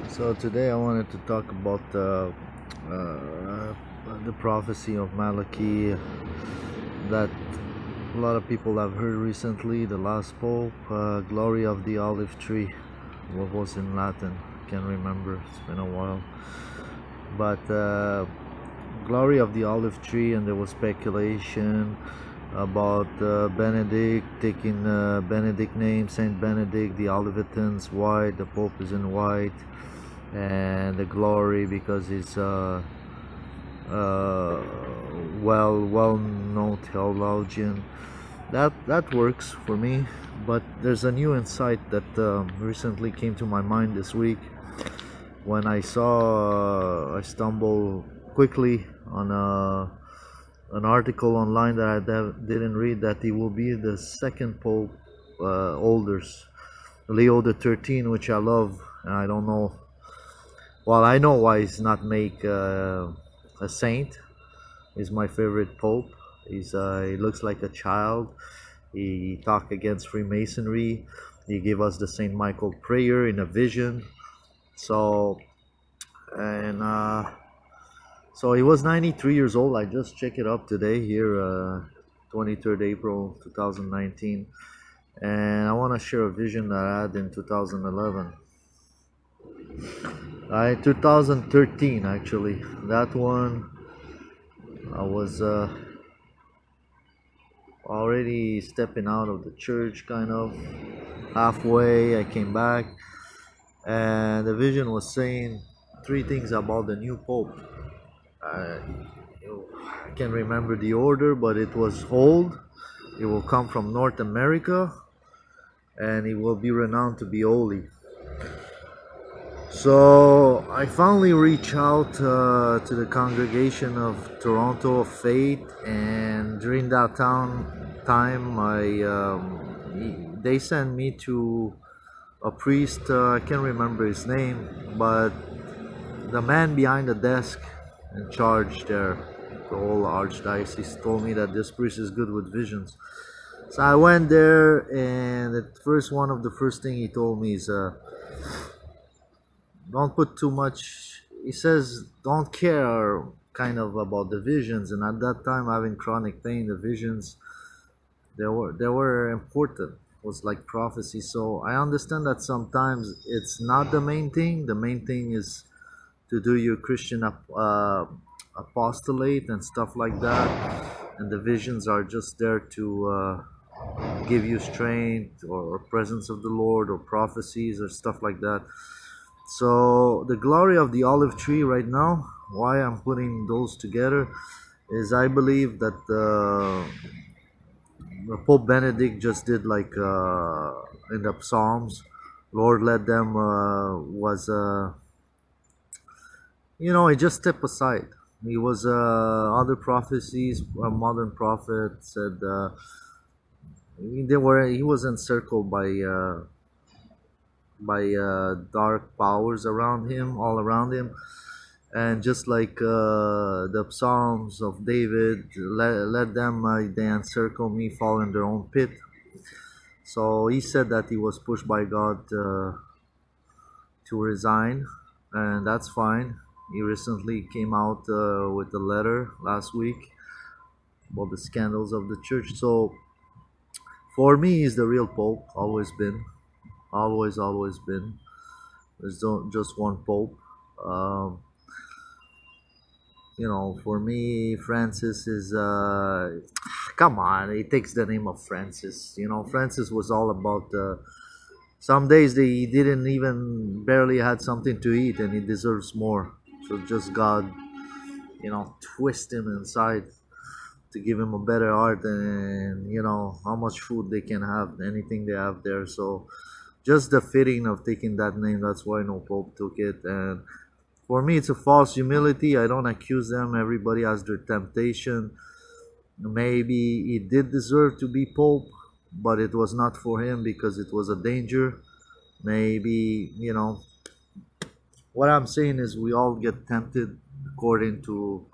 So today I wanted to talk about the prophecy of Malachi that a lot of people have heard recently. The last pope, glory of the olive tree. What was in Latin? Can't remember. It's been a while. But glory of the olive tree, and there was speculation about Benedict taking Benedict name, Saint Benedict, the Olivetans white, the Pope is in white, and the glory because he's well known theologian. That works for me, but there's a new insight that recently came to my mind this week when I stumbled quickly on an article online that I didn't read, that he will be the second Pope, oldest, Leo the 13th, which I love, and I don't know. Well, I know why he's not make a saint. He's my favorite Pope. He looks like a child. He talked against Freemasonry. He gave us the Saint Michael prayer in a vision. So he was 93 years old. I just checked it up today here, 23rd April 2019, and I want to share a vision that I had in 2011. 2013 actually. That one I was already stepping out of the church, kind of halfway. I came back, and the vision was saying three things about the new Pope. I can't remember the order, but it was old. It will come from North America, and it will be renowned to be holy. So I finally reached out to the congregation of Toronto of Faith, and during that time, they sent me to a priest. I can't remember his name, but the man behind the desk in charge there, the whole archdiocese, told me that this priest is good with visions. So I went there, and one of the first thing he told me is, don't put too much. He says, don't care kind of about the visions. And at that time, having chronic pain, the visions, they were important. It was like prophecy. So I understand that sometimes it's not the main thing. The main thing is to do your Christian apostolate and stuff like that, and the visions are just there to give you strength or presence of the Lord or prophecies or stuff like that. So the glory of the olive tree right now, why I'm putting those together, is I believe that Pope Benedict just did like in the Psalms, Lord let them was he just stepped aside. He was other prophecies. A modern prophet said he was encircled by dark powers around him, all around him, and just like the Psalms of David, let them they encircle me, fall in their own pit. So he said that he was pushed by God to resign, and that's fine. He recently came out with a letter last week about the scandals of the church. So for me, he's the real Pope. Always been. Always been. There's just one Pope. For me, Francis is come on, he takes the name of Francis. Francis was all about some days he didn't even barely had something to eat, and he deserves more. So just God twist him inside to give him a better heart, and how much food they can have, anything they have there. So just the fitting of taking that name, that's why no Pope took it. And for me, it's a false humility. I don't accuse them. Everybody has their temptation. Maybe he did deserve to be Pope, but it was not for him because it was a danger. Maybe, what I'm saying is we all get tempted according to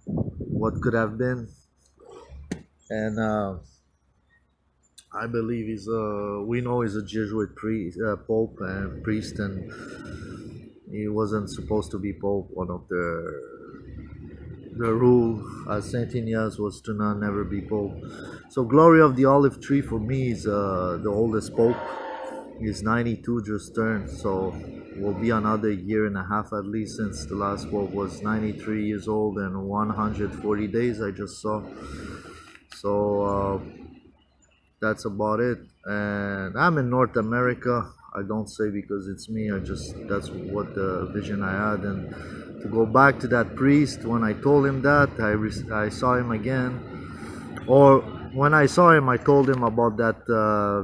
what could have been. And I believe we know he's a Jesuit priest, pope and priest, and he wasn't supposed to be pope. One of the rule as Saint Ignaz was to not never be pope. So glory of the olive tree for me is the oldest pope. He's 92 just turned, so will be another year and a half at least since the last pope was 93 years old and 140 days I just saw. So that's about it. And I'm in North America. I don't say because it's me. I just that's what the vision I had. And to go back to that priest, when I told him that, I saw him again. Or when I saw him, I told him about that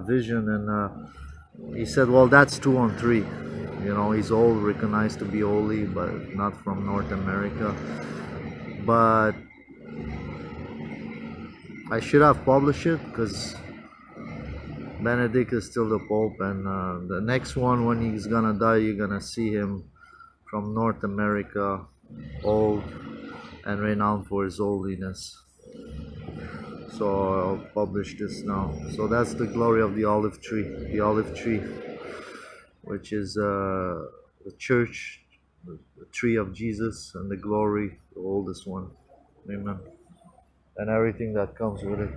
vision, and he said, "Well, that's 2 on 3. You know, he's all recognized to be holy, but not from North America." But I should have published it because Benedict is still the Pope, and the next one, when he's gonna die, you're gonna see him from North America, old and renowned for his holiness. So I'll publish this now. So that's the glory of the olive tree, which is the church, the tree of Jesus, and the glory, the oldest one. Amen. And everything that comes with it.